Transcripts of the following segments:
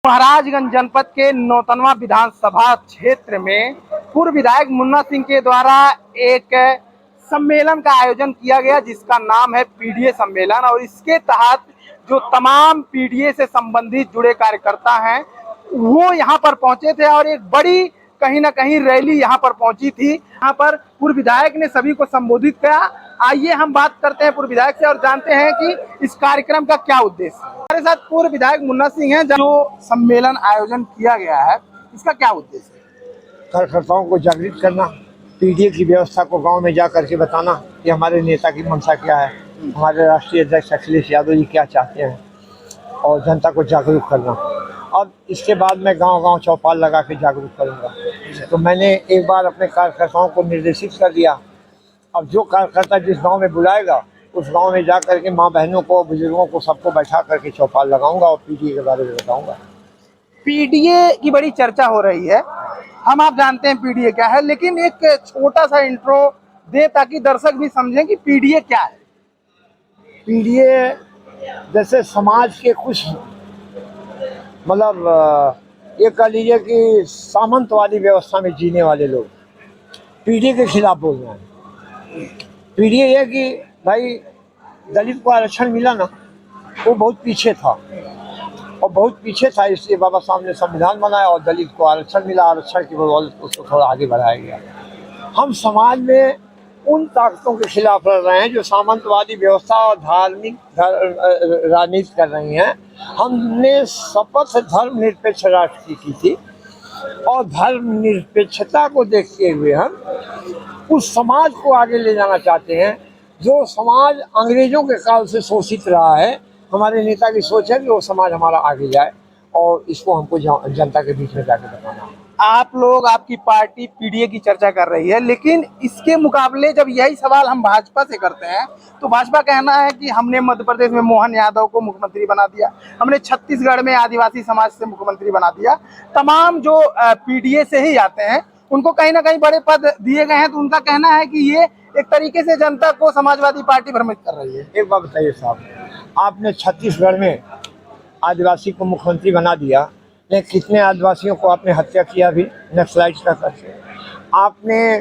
महाराजगंज जनपद के नौतनवा विधानसभा क्षेत्र में पूर्व विधायक मुन्ना सिंह के द्वारा एक सम्मेलन का आयोजन किया गया जिसका नाम है पीडीए सम्मेलन। और इसके तहत जो तमाम पीडीए से संबंधित जुड़े कार्यकर्ता हैं वो यहाँ पर पहुंचे थे और एक बड़ी कहीं ना कहीं रैली यहाँ पर पहुंची थी। यहाँ पर पूर्व विधायक ने सभी को संबोधित किया। आइए हम बात करते हैं पूर्व विधायक से और जानते हैं कि इस कार्यक्रम का क्या उद्देश्य है। हमारे साथ पूर्व विधायक मुन्ना सिंह हैं। जो सम्मेलन आयोजन किया गया है इसका क्या उद्देश्य है? कार्यकर्ताओं को जागृत करना, पीडीए की व्यवस्था को गांव में जा करके बताना कि हमारे नेता की मंशा क्या है, हमारे राष्ट्रीय अध्यक्ष अखिलेश यादव जी क्या चाहते हैं और जनता को जागरूक करना। और इसके बाद मैं गांव-गांव चौपाल लगा के जागरूक करूंगा। तो मैंने एक बार अपने कार्यकर्ताओं को निर्देशित कर दिया, अब जो कार्यकर्ता जिस गांव में बुलाएगा उस गांव में जा करके माँ बहनों को, बुजुर्गों को, सबको बैठा करके चौपाल लगाऊंगा और पीडीए के बारे में बताऊंगा। पीडीए की बड़ी चर्चा हो रही है, हम आप जानते हैं पीडीए क्या है, लेकिन एक छोटा सा इंट्रो दे ताकि दर्शक भी समझें कि पीडीए क्या है। पीडीए जैसे समाज के कुछ ये कह लीजिए कि सामंतवादी व्यवस्था में जीने वाले लोग पीडीए के खिलाफ बोल रहे हैं। पीडीए ये कि भाई दलित को आरक्षण मिला ना, वो बहुत पीछे था और बहुत पीछे था, इसलिए बाबा साहब ने संविधान बनाया और दलित को आरक्षण मिला। आरक्षण की बदौलत उसको थोड़ा आगे बढ़ाया गया। हम समाज में उन ताकतों के खिलाफ लड़ रहे हैं जो सामंतवादी व्यवस्था और धार्मिक राजनीति कर रही हैं। हमने शपथ धर्मनिरपेक्ष राष्ट्र की थी और धर्मनिरपेक्षता को देखते हुए हम उस समाज को आगे ले जाना चाहते हैं जो समाज अंग्रेजों के काल से शोषित रहा है। हमारे नेता की सोच है कि वो समाज हमारा आगे जाए और इसको हमको जनता के बीच में जाके बताना। आप लोग, आपकी पार्टी पीडीए की चर्चा कर रही है, लेकिन इसके मुकाबले जब यही सवाल हम भाजपा से करते हैं तो भाजपा कहना है कि हमने मध्य प्रदेश में मोहन यादव को मुख्यमंत्री बना दिया, हमने छत्तीसगढ़ में आदिवासी समाज से मुख्यमंत्री बना दिया। तमाम जो पीडीए से ही आते हैं उनको कहीं ना कहीं बड़े पद दिए गए हैं, तो उनका कहना है कि ये एक तरीके से जनता को समाजवादी पार्टी भ्रमित कर रही है। एक बात बताइए साहब, आपने छत्तीसगढ़ में आदिवासी को मुख्यमंत्री बना दिया, लेकिन कितने आदिवासियों को आपने हत्या किया अभी नक्सलाइट का करके। आपने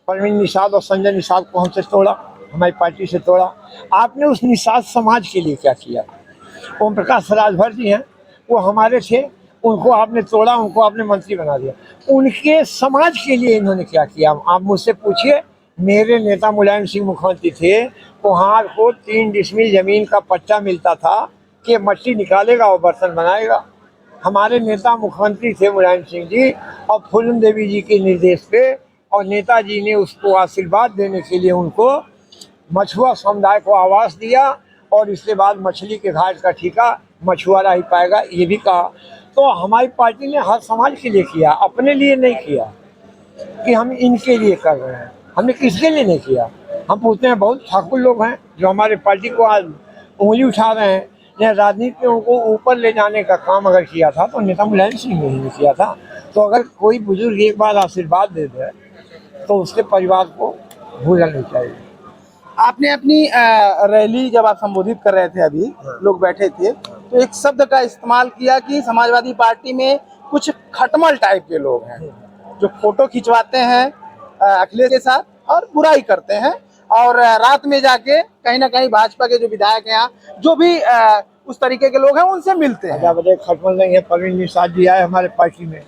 परवीन निषाद और संजय निषाद को हमसे तोड़ा, हमारी पार्टी से तोड़ा। आपने उस निषाद समाज के लिए क्या किया? ओम प्रकाश राजभर जी हैं, वो हमारे थे, उनको आपने तोड़ा, उनको आपने मंत्री बना दिया। उनके समाज के लिए इन्होंने क्या किया? आप मुझसे पूछिए। मेरे नेता मुलायम सिंह मुख्यमंत्री थे, कुम्हार को 3 डिसमिल जमीन का पट्टा मिलता था कि मट्टी निकालेगा और बर्तन बनाएगा। हमारे नेता मुख्यमंत्री थे मुलायम सिंह जी, और फूलन देवी जी के निर्देश पे और नेताजी ने उसको आशीर्वाद देने के लिए उनको मछुआ समुदाय को आवास दिया और इसके बाद मछली के घाट का ठेका मछुआरा ही पाएगा, ये भी कहा। तो हमारी पार्टी ने हर समाज के लिए किया, अपने लिए नहीं किया कि हम इनके लिए कर रहे हैं। हमने किसके लिए नहीं किया? हम पूछते हैं, बहुत ठाकुर लोग हैं जो हमारे पार्टी को आज उंगली उठा रहे हैं। राजनीति में उनको ऊपर ले जाने का काम अगर किया था तो नेता मुलायम सिंह ने ही किया था। तो अगर कोई बुजुर्ग एक बार आशीर्वाद दे दे तो उसके परिवार को भूलना नहीं चाहिए। आपने अपनी रैली जब आप संबोधित कर रहे थे, अभी लोग बैठे थे, तो एक शब्द का इस्तेमाल किया कि समाजवादी पार्टी में कुछ खटमल टाइप के लोग हैं जो फोटो खिंचवाते हैं अखिलेश के साथ और बुराई करते हैं और रात में जाके कहीं ना कहीं भाजपा के जो विधायक हैं, जो भी उस तरीके के लोग हैं, उनसे मिलते हैं। बताइए, खटमल नहीं है। परवीन निषाद जी आए हमारे पार्टी में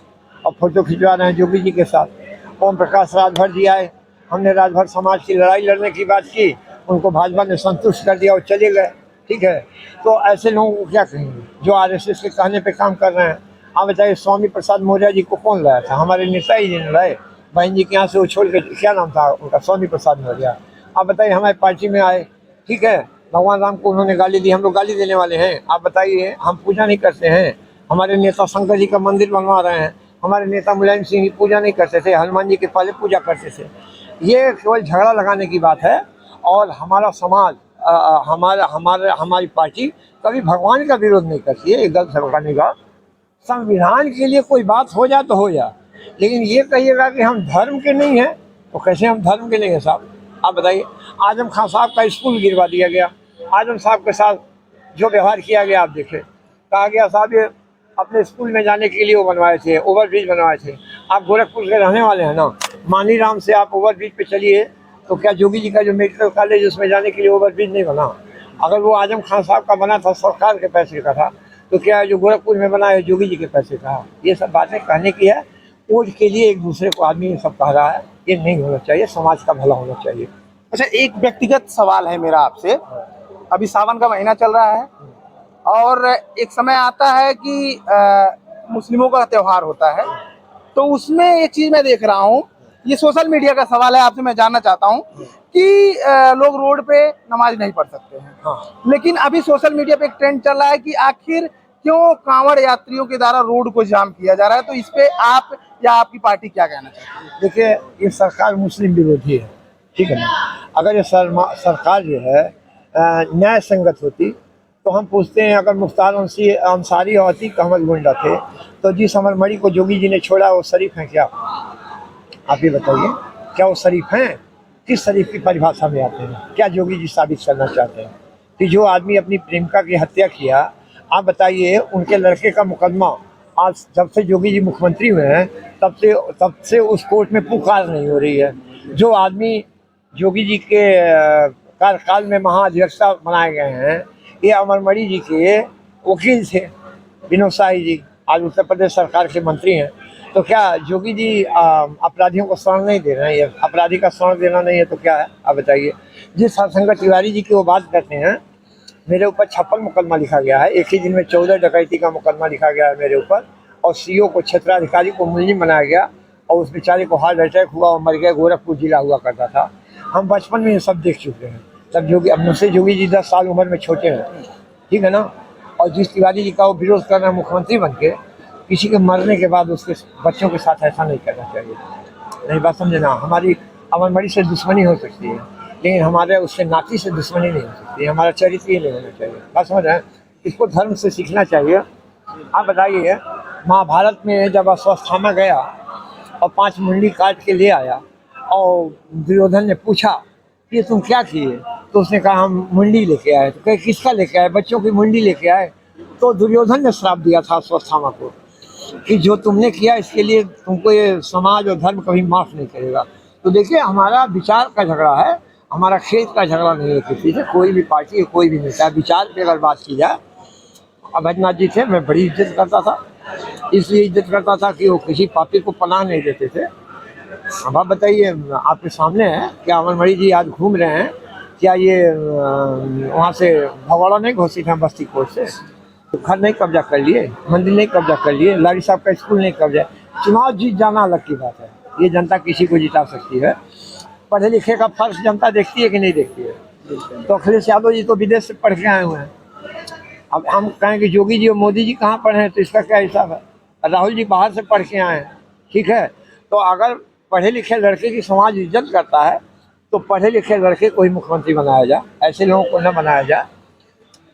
और फोटो खिंचवा रहे हैं जोगी जी के साथ। ओम प्रकाश राजभर जी आए, हमने राजभर समाज की लड़ाई लड़ने की बात की, उनको भाजपा ने संतुष्ट कर दिया और चले गए। ठीक है, तो ऐसे लोगों को क्या कहेंगे जो आरएसएस के कहने पे काम कर रहे हैं? आप बताइए, स्वामी प्रसाद मौर्य जी को कौन लाया था? हमारे नेता ही ने लाए। बहन जी के यहाँ से वो छोड़ के, क्या नाम था उनका, स्वामी प्रसाद मौर्य। आप बताइए, हमारी पार्टी में आए, ठीक है, भगवान राम को उन्होंने गाली दी, हम लोग गाली देने वाले हैं? आप बताइए, हम पूजा नहीं करते हैं? हमारे नेता शंकर जी का मंदिर बनवा रहे हैं, हमारे नेता मुलायम सिंह जी पूजा नहीं करते थे, हनुमान जी के पहले पूजा करते थे। ये केवल झगड़ा लगाने की बात है। और हमारा समाज, हमारी पार्टी कभी भगवान का विरोध नहीं करती है, एक गलत लगाने का। संविधान के लिए कोई बात हो जाए तो हो जाए, लेकिन ये कहिएगा कि हम धर्म के नहीं हैं, तो कैसे हम धर्म के नहीं हैं साहब? आप बताइए, आजम खान साहब का स्कूल गिरवा दिया गया, आजम साहब के साथ जो व्यवहार किया गया आप देखें। कहा गया साहब ये अपने स्कूल में जाने के लिए वो बनवाए थे, ओवरब्रिज बनवाए थे। आप गोरखपुर के रहने वाले हैं ना, मानीराम से आप ओवरब्रिज पे चलिए तो क्या जोगी जी का जो मेडिकल कॉलेज उसमें जाने के लिए ओवरब्रिज नहीं बना? अगर वो आजम खान साहब का बना था, सरकार के पैसे का था, तो क्या जो गोरखपुर में बना है जोगी जी के पैसे का? ये सब बातें कहने की है, वोट के लिए एक दूसरे को आदमी ये सब कह रहा है, ये नहीं होना चाहिए, समाज का भला होना चाहिए। अच्छा, एक व्यक्तिगत सवाल है मेरा आपसे। अभी सावन का महीना चल रहा है और एक समय आता है कि मुस्लिमों का त्योहार होता है, तो उसमें एक चीज मैं देख रहा हूँ, ये सोशल मीडिया का सवाल है, आपसे मैं जानना चाहता हूँ कि लोग रोड पे नमाज नहीं पढ़ सकते हैं। हाँ। लेकिन अभी सोशल मीडिया पे एक ट्रेंड चल रहा है कि आखिर क्यों कांवड़ यात्रियों के द्वारा रोड को जाम किया जा रहा है, तो इस पे आप या आपकी पार्टी क्या कहना चाहती है? देखिए, ये सरकार मुस्लिम विरोधी है, ठीक है ना। अगर ये सरकार जो है न्याय संगत होती तो हम पूछते हैं, अगर मुख्तार अंसारी और अतीक अहमद गुंडा थे तो जिस अमरमणि को जोगी जी ने छोड़ा वो शरीफ है क्या? आप ये बताइए, क्या वो शरीफ हैं? किस शरीफ की परिभाषा में आते हैं? क्या जोगी जी साबित करना चाहते हैं कि जो आदमी अपनी प्रेमिका की हत्या किया, आप बताइए, उनके लड़के का मुकदमा आज जब से जोगी जी मुख्यमंत्री हुए हैं तब से उस कोर्ट में पुकार नहीं हो रही है। जो आदमी जोगी जी के कार्यकाल में महाधिवक्ता बनाए गए हैं, ये अमरमणि जी के वकील थे, विनोद शाही जी, आज उत्तर प्रदेश सरकार के मंत्री हैं। तो क्या जोगी जी अपराधियों को शरण नहीं दे रहे हैं? अपराधी का शरण देना नहीं है तो क्या है, आप बताइए। जिस हरशंकर तिवारी जी की वो बात करते हैं, मेरे ऊपर 56 मुकदमा लिखा गया है, एक ही दिन में 14 डकैती का मुकदमा लिखा गया है मेरे ऊपर, और सीओ को, क्षेत्राधिकारी को मुलजिम बनाया गया और उस बेचारे को हार्ट अटैक हुआ और मर गया। गोरखपुर जिला हुआ करता था। हम बचपन में ये सब देख चुके हैं। तब जोगी, अब मुझसे जोगी जी 10 साल उम्र में छोटे हैं, ठीक है ना। और जिस तिवारी जी का वो विरोध कर रहे हैं मुख्यमंत्री बन के, किसी के मरने के बाद उसके बच्चों के साथ ऐसा नहीं करना चाहिए। नहीं, बात समझे ना। हमारी अमरमणि से दुश्मनी हो सकती है, लेकिन हमारे उससे नाती से दुश्मनी नहीं हो सकती। हमारा चरित्र ये नहीं होना चाहिए, बात समझ रहे हैं। इसको धर्म से सीखना चाहिए। आप बताइए, महाभारत में जब अश्वत्थामा गया और 5 मुंडी काट के ले आया और दुर्योधन ने पूछा कि तुम क्या किए, तो उसने कहा हम मुंडी लेके आए। तो कहे किसका लेके आए? बच्चों की मुंडी लेके आए। तो दुर्योधन ने श्राप दिया था अश्वत्थामा को कि जो तुमने किया इसके लिए तुमको ये समाज और धर्म कभी माफ़ नहीं करेगा। तो देखिए, हमारा विचार का झगड़ा है, हमारा खेत का झगड़ा नहीं है किसी से। कोई भी पार्टी, कोई भी नेता, विचार पे अगर बात की जाए, अभयनाथ जी थे, मैं बड़ी इज्जत करता था, इसलिए इज्जत करता था कि वो किसी पापी को पनाह नहीं देते थे। अब आप बताइए, आपके सामने है, क्या अमरमणि जी आज घूम रहे हैं? क्या ये वहाँ से भगौड़ा नहीं घोषित है बस्ती कोर्ट से? तो घर नहीं कब्जा कर लिए, मंदिर नहीं कब्जा कर लिए, लाड़ी साहब का स्कूल नहीं कब्जा। चुनाव जीत जाना अलग की बात है, ये जनता किसी को जिता सकती है। पढ़े लिखे का फर्क जनता देखती है कि नहीं देखती है? तो अखिलेश यादव जी तो विदेश से पढ़ के आए हुए हैं। अब हम कहें कि जोगी जी और मोदी जी कहाँ पढ़े हैं, तो इसका क्या हिसाब है? राहुल जी बाहर से पढ़ के आए हैं, ठीक है। तो अगर पढ़े लिखे लड़के की समाज इज्जत करता है तो पढ़े लिखे लड़के को ही मुख्यमंत्री बनाया जाए, ऐसे लोगों को न बनाया जाए,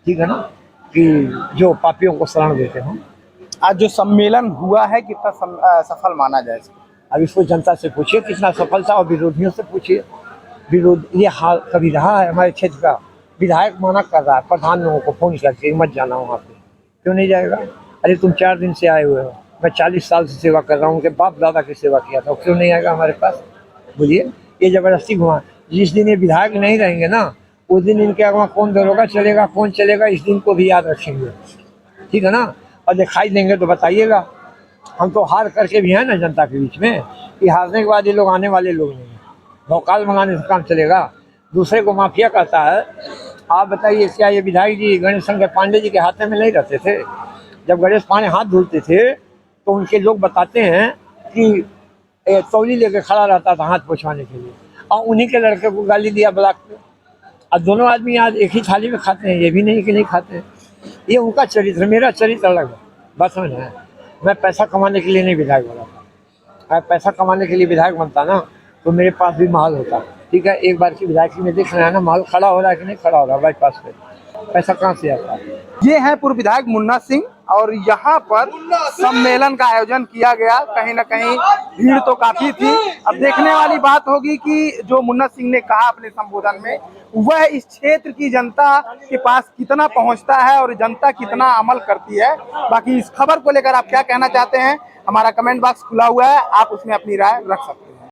ठीक है ना, कि जो पापियों को शरण देते हों। आज जो सम्मेलन हुआ है कितना सफल माना जाए इसको? अब इसको जनता से पूछिए कितना सफल था, और विरोधियों से पूछिए। विरोध ये हाल कभी रहा है हमारे क्षेत्र का? विधायक मना कर रहा है प्रधान लोगों को फोन करके, मत जाना वहाँ पे। क्यों नहीं जाएगा? अरे तुम 4 दिन से आए हुए हो, मैं 40 साल से सेवा कर रहा हूँ, उनके बाप दादा की सेवा किया था, क्यों नहीं आएगा हमारे पास? बोलिए, ये जबरदस्ती घुमा। जिस दिन ये विधायक नहीं रहेंगे ना, उस दिन इनके अगवा कौन दरोगा चलेगा, कौन चलेगा, इस दिन को भी याद रखेंगे, ठीक है ना। और दिखाई देंगे तो बताइएगा। हम तो हार करके भी हैं ना जनता के बीच में, कि हारने के बाद ये लोग आने वाले लोग नहीं हैं। भौकाल मंगाने से काम चलेगा? दूसरे को माफिया कहता है। आप बताइए, क्या ये विधायक जी गणेश शंकर पांडे जी के हाथ में नहीं रहते थे? जब गणेश पांडे हाथ धुलते थे तो उनके लोग बताते हैं कि तौली लेके खड़ा रहता था हाथ पोंछवाने के लिए, और उन्हीं के लड़के को गाली दिया ब्लॉक पे। और दोनों आदमी आज एक ही थाली में खाते हैं, ये भी नहीं कि नहीं खाते हैं। ये उनका चरित्र, मेरा चरित्र अलग है, बस समझ है। मैं पैसा कमाने के लिए नहीं विधायक बना था। मैं पैसा कमाने के लिए विधायक बनता ना तो मेरे पास भी महल होता, ठीक है। एक बार की विधायकी में देख रहे हैं ना, महल खड़ा हो रहा है कि नहीं खड़ा हो रहा बाईपास पे। पैसा कहाँ से आता है? ये हैं पूर्व विधायक मुन्ना सिंह और यहाँ पर सम्मेलन का आयोजन किया गया। कहीं ना कहीं भीड़ तो काफी थी। अब देखने वाली बात होगी कि जो मुन्ना सिंह ने कहा अपने संबोधन में, वह इस क्षेत्र की जनता के पास कितना पहुंचता है और जनता कितना अमल करती है। बाकी इस खबर को लेकर आप क्या कहना चाहते हैं, हमारा कमेंट बॉक्स खुला हुआ है, आप उसमें अपनी राय रख सकते हैं।